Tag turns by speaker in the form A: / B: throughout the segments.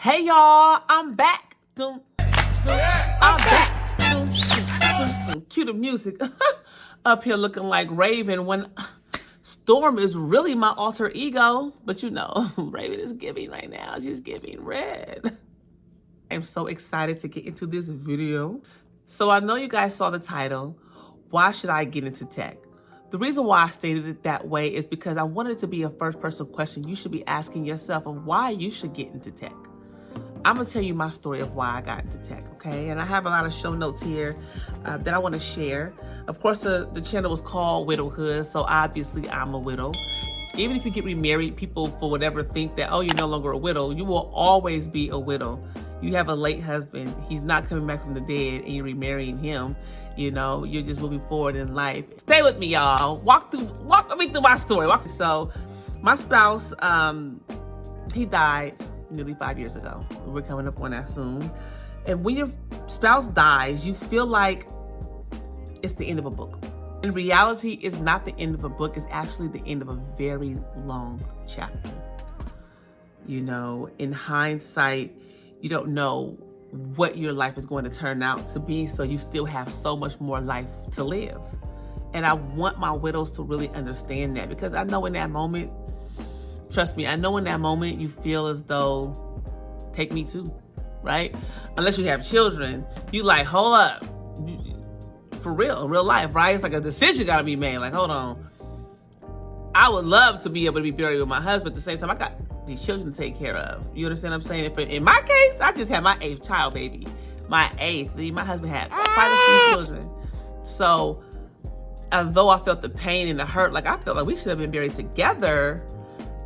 A: Hey y'all, I'm back. I'm back. Cue the music. Up here looking like Raven when Storm is really my alter ego. But you know, Raven is giving right now. She's giving red. I'm so excited to get into this video. So I know you guys saw the title, Why Should I Get Into Tech? The reason why I stated it that way is because I wanted it to be a first person question you should be asking yourself of why you should get into tech. I'm gonna tell you my story of why I got into tech, okay? And I have a lot of show notes here that I wanna share. Of course, the channel was called Widowhood, so obviously I'm a widow. Even if you get remarried, people for whatever think that, oh, you're no longer a widow. You will always be a widow. You have a late husband. He's not coming back from the dead and you're remarrying him. You know, you're just moving forward in life. Stay with me, y'all. Walk with me through my story. So my spouse, he died nearly 5 years ago. We're coming up on that soon. And when your spouse dies, you feel like it's the end of a book. In reality, it's not the end of a book. It's actually the end of a very long chapter. You know, in hindsight, you don't know what your life is going to turn out to be, so you still have so much more life to live. And I want my widows to really understand that, because I know in that moment, trust me, I know in that moment you feel as though, take me too, right? Unless you have children, you like, hold up. For real, in real life, right? It's like a decision gotta be made. Like, hold on. I would love to be able to be buried with my husband. At the same time, I got these children to take care of. You understand what I'm saying? In my case, I just had my 8th child, baby. My 8th. My husband had quite a few children. So, although I felt the pain and the hurt, like I felt like we should have been buried together,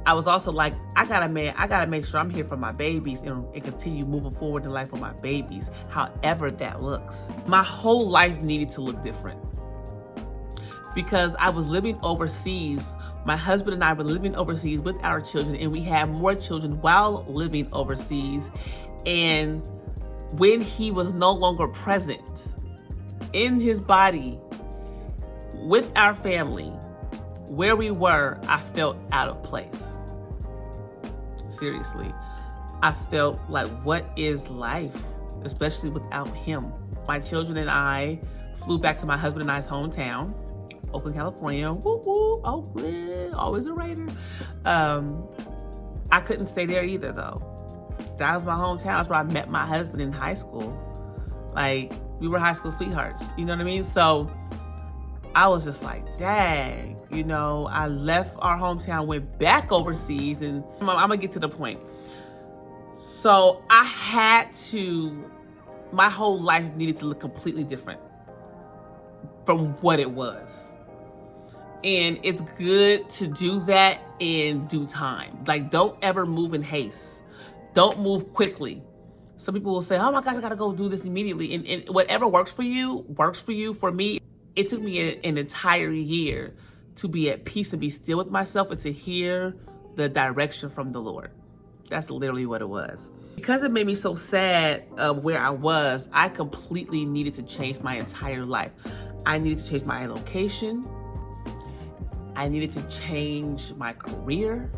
A: I was also like, I gotta make sure I'm here for my babies and continue moving forward in life with my babies, however that looks. My whole life needed to look different because I was living overseas. My husband and I were living overseas with our children, and we had more children while living overseas. And when he was no longer present in his body with our family, where we were, I felt out of place. Seriously, I felt like, what is life, especially without him? My children and I flew back to my husband and I's hometown, Oakland, California. Woo woo, Oakland, always a Raider. I couldn't stay there either, though. That was my hometown. That's where I met my husband in high school. Like, we were high school sweethearts. You know what I mean? So I was just like, dang. You know, I left our hometown, went back overseas, and I'm gonna get to the point. So I had to, my whole life needed to look completely different from what it was. And it's good to do that in due time. Like, don't ever move in haste. Don't move quickly. Some people will say, oh my God, I gotta go do this immediately. And whatever works for you, works for you. For me, it took me an entire year to be at peace and be still with myself and to hear the direction from the Lord. That's literally what it was. Because it made me so sad of where I was, I completely needed to change my entire life. I needed to change my location. I needed to change my career.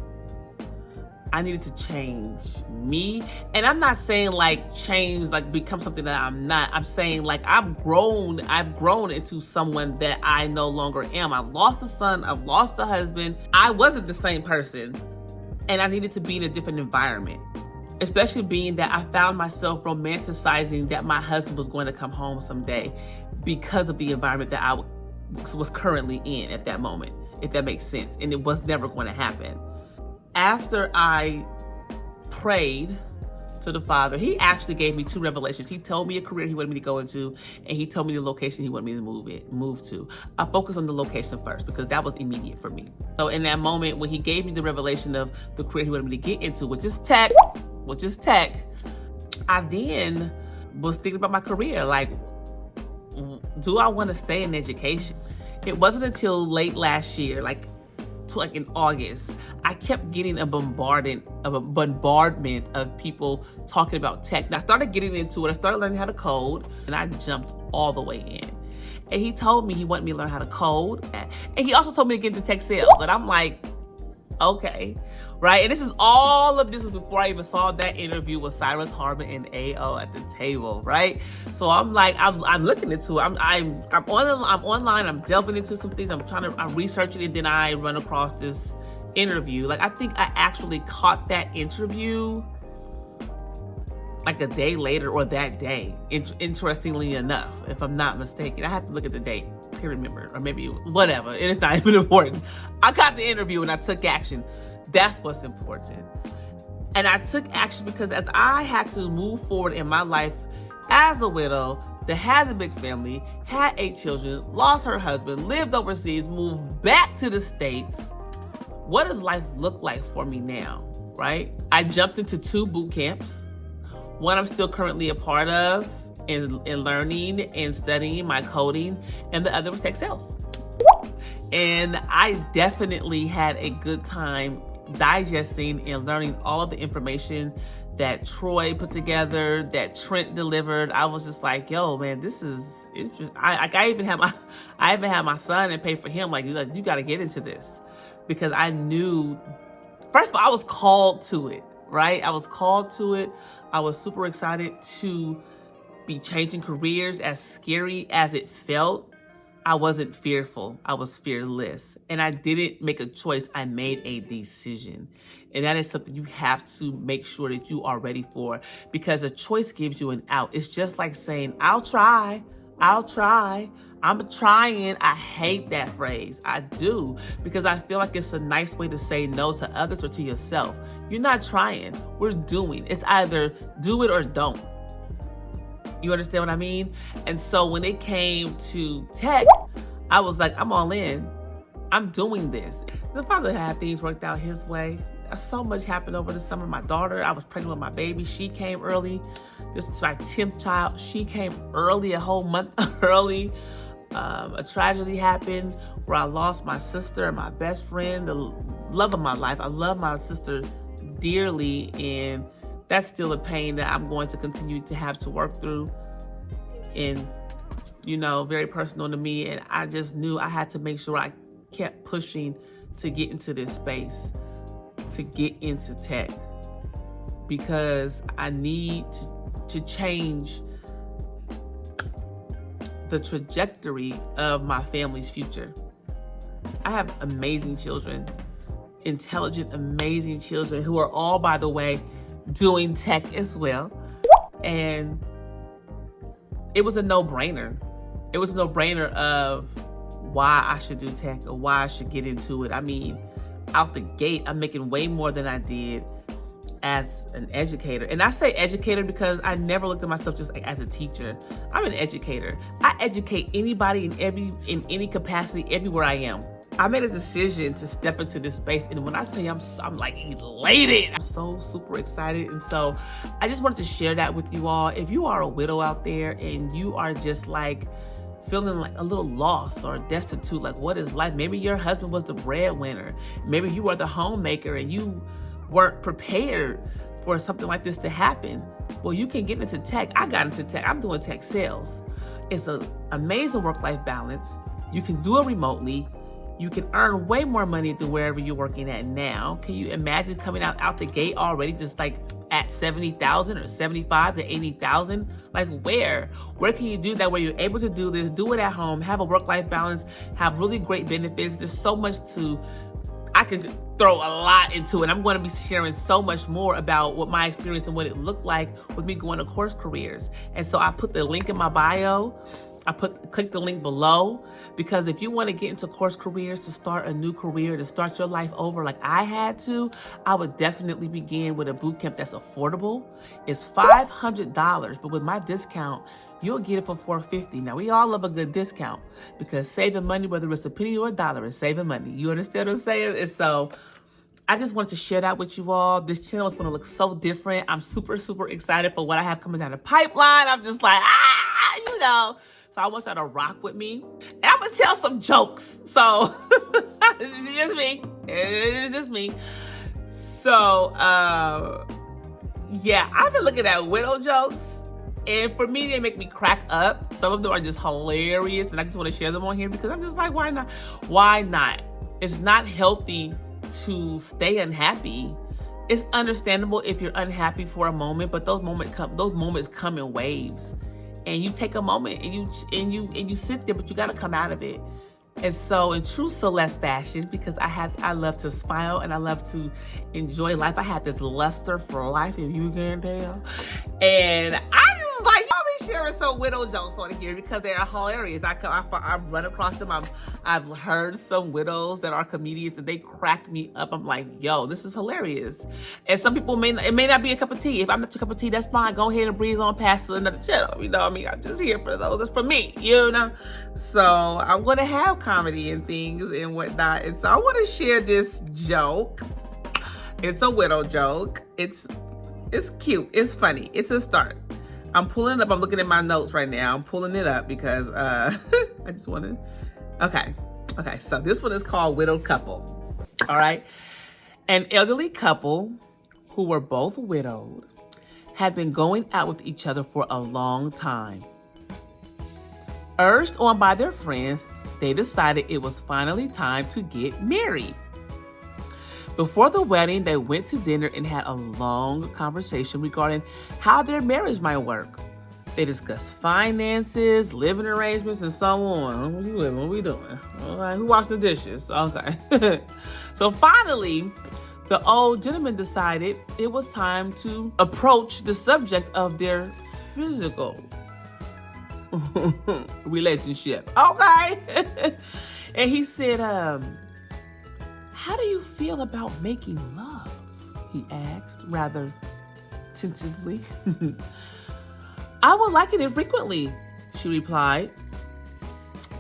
A: I needed to change me. And I'm not saying like change, like become something that I'm not. I'm saying like I've grown into someone that I no longer am. I've lost a son, I've lost a husband. I wasn't the same person. And I needed to be in a different environment. Especially being that I found myself romanticizing that my husband was going to come home someday because of the environment that I was currently in at that moment, if that makes sense. And it was never going to happen. After I prayed to the Father, he actually gave me 2 revelations. He told me a career he wanted me to go into, and he told me the location he wanted me to move to. I focused on the location first because that was immediate for me. So in that moment, when he gave me the revelation of the career he wanted me to get into, which is tech, I then was thinking about my career. Like, do I want to stay in education? It wasn't until late last year, like in August, I kept getting a bombardment of people talking about tech. And I started getting into it. I started learning how to code, and I jumped all the way in. And he told me he wanted me to learn how to code. And he also told me to get into tech sales. And I'm like, Okay. Right? And all of this was before I even saw that interview with Cyrus Harmon and AO at the table, right? So I'm like, I'm looking into it. I'm online, I'm delving into some things, I'm researching it, then I run across this interview. Like, I think I actually caught that interview like a day later or that day, interestingly enough, if I'm not mistaken. I have to look at the date. I can't remember, or maybe whatever. It is not even important. I got the interview and I took action. That's what's important. And I took action because as I had to move forward in my life as a widow that has a big family, had 8 children, lost her husband, lived overseas, moved back to the States, what does life look like for me now, right? I jumped into 2 boot camps. One I'm still currently a part of in learning and studying my coding, and the other was tech sales. And I definitely had a good time digesting and learning all of the information that Troy put together, that Trent delivered. I was just like, yo, man, this is interesting. I even had my son and pay for him. Like, you got to get into this, because I knew, first of all, I was called to it, right? I was called to it. I was super excited to be changing careers. As scary as it felt, I wasn't fearful. I was fearless. And I didn't make a choice. I made a decision. And that is something you have to make sure that you are ready for, because a choice gives you an out. It's just like saying, I'll try. I'm trying. I hate that phrase. I do, because I feel like it's a nice way to say no to others or to yourself. You're not trying. We're doing. It's either do it or don't. You understand what I mean? And so when it came to tech, I was like, I'm all in. I'm doing this. The father had things worked out his way. So much happened over the summer. My daughter, I was pregnant with my baby. She came early. This is my 10th child. She came early, a whole month early. A tragedy happened where I lost my sister and my best friend, the love of my life. I love my sister dearly, and that's still a pain that I'm going to continue to have to work through, and, very personal to me. And I just knew I had to make sure I kept pushing to get into this space, to get into tech, because I need to change the trajectory of my family's future. I have amazing children, intelligent, amazing children who are all, by the way, doing tech as well. And it was a no-brainer. It was a no-brainer of why I should do tech or why I should get into it. I mean, out the gate, I'm making way more than I did as an educator. And I say educator because I never looked at myself just like as a teacher. I'm an educator. I educate anybody in any capacity everywhere I am. I made a decision to step into this space, and when I tell you I'm like elated. I'm so super excited. And so I just wanted to share that with you all. If you are a widow out there and you are just like feeling like a little lost or destitute, like what is life? Maybe your husband was the breadwinner. Maybe you are the homemaker and you weren't prepared for something like this to happen. Well, you can get into tech. I got into tech. I'm doing tech sales. It's an amazing work-life balance. You can do it remotely. You can earn way more money than wherever you're working at now. Can you imagine coming out the gate already just like at 70,000 or 75 to 80,000? Like where can you do that, where you're able to do this, do it at home, have a work-life balance, have really great benefits? There's so much I could throw a lot into it. I'm going to be sharing so much more about what my experience and what it looked like with me going to CourseCareers. And so I put the link in my bio. Click the link below, because if you want to get into CourseCareers to start a new career, to start your life over like I had to, I would definitely begin with a boot camp that's affordable. It's $500, but with my discount, you'll get it for $450. Now, we all love a good discount, because saving money, whether it's a penny or a dollar, is saving money. You understand what I'm saying? And so I just wanted to share that with you all. This channel is going to look so different. I'm super, super excited for what I have coming down the pipeline. I'm just like, So I want y'all to rock with me. And I'm going to tell some jokes. So it's just me. It's just me. So, yeah, I've been looking at widow jokes. And for me, they make me crack up. Some of them are just hilarious. And I just want to share them on here because I'm just like, why not? Why not? It's not healthy to stay unhappy. It's understandable if you're unhappy for a moment, but those moments come in waves. And you take a moment and you sit there, but you got to come out of it. And so in true Celeste fashion, because I love to smile and I love to enjoy life. I have this luster for life, if you can tell. And I just like, y'all be sharing some widow jokes on here because they are hilarious. I've run across them. I've heard some widows that are comedians and they crack me up. I'm like, yo, this is hilarious. And some people it may not be a cup of tea. If I'm not your cup of tea, that's fine. Go ahead and breeze on past to another channel. You know what I mean? I'm just here for those. It's for me, you know? So I'm going to have comedy and things and whatnot. And so I want to share this joke. It's a widow joke. It's cute. It's funny. It's a start. I'm pulling it up. I'm looking at my notes right now. I'm pulling it up because I just want to. Okay. So this one is called Widowed Couple. All right. An elderly couple who were both widowed had been going out with each other for a long time. Urged on by their friends, they decided it was finally time to get married. Before the wedding, they went to dinner and had a long conversation regarding how their marriage might work. They discussed finances, living arrangements, and so on. What you living? What we doing? All right, who washed the dishes? Okay. So finally, the old gentleman decided it was time to approach the subject of their physical relationship. Okay. And he said, how do you feel about making love? He asked rather tentatively. I would like it infrequently, she replied.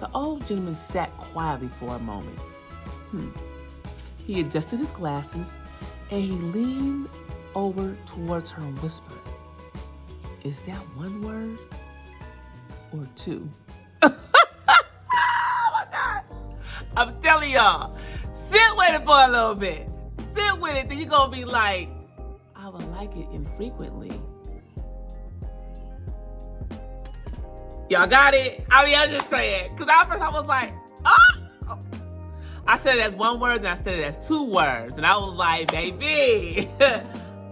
A: The old gentleman sat quietly for a moment. He adjusted his glasses and he leaned over towards her and whispered, is that one word or two? Oh my God. I'm telling y'all, sit with it for a little bit. Sit with it, then you're going to be like, I would like it infrequently. Y'all got it? I mean, I'm just saying. Because at first I was like, oh. I said it as one word, and I said it as two words. And I was like, baby,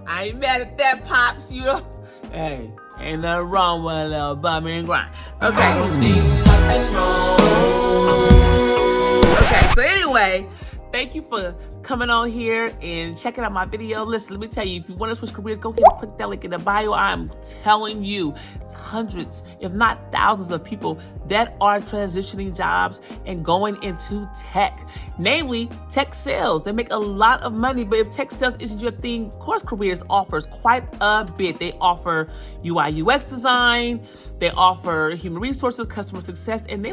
A: I ain't mad at that, Pops. You know? Hey, ain't nothing wrong with a little bummer and grind. Okay. I don't see nothing wrong. Okay, so anyway, thank you for coming on here and checking out my video. Listen, let me tell you, if you want to switch careers, go ahead and click that link in the bio. I'm telling you, it's hundreds, if not thousands of people that are transitioning jobs and going into tech, namely tech sales. They make a lot of money, but if tech sales isn't your thing, CourseCareers offers quite a bit. They offer UI UX design, they offer human resources, customer success, and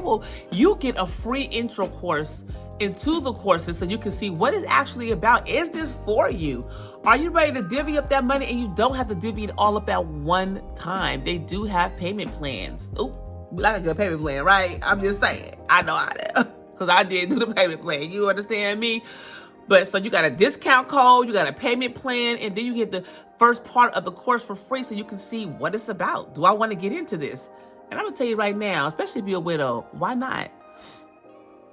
A: you get a free intro course into the courses so you can see what it's actually about. Is this for you? Are you ready to divvy up that money? And you don't have to divvy it all up at one time. They do have payment plans. Ooh, we like a good payment plan, right? I'm just saying. I know how to, because I did do the payment plan. You understand me? But so you got a discount code, you got a payment plan, and then you get the first part of the course for free so you can see what it's about. Do I want to get into this? And I'm going to tell you right now, especially if you're a widow, why not?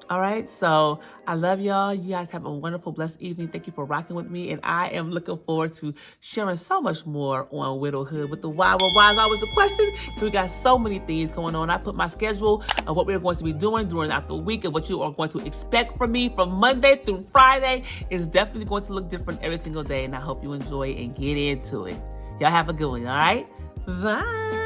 A: All right, so I love y'all. You guys have a wonderful, blessed evening. Thank you for rocking with me, and I am looking forward to sharing so much more on widowhood with the why. Well, why is always the question? We got so many things going on. I put my schedule of what we're going to be doing during the week and what you are going to expect from me from Monday through Friday is definitely going to look different every single day, and I hope you enjoy and get into it. Y'all have a good one, all right? Bye.